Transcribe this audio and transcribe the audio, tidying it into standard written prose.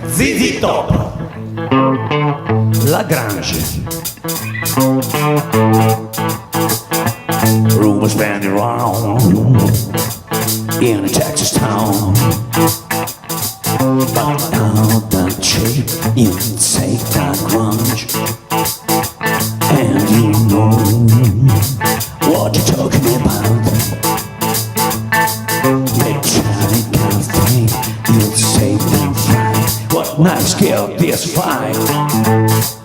ZZ Top, La Grange. Rumors bandy around in a Texas town. But now that shape you take that grunge, and you know what you're talking about. Mechanic kind of thing, you'll save them right. What nice girl this fight.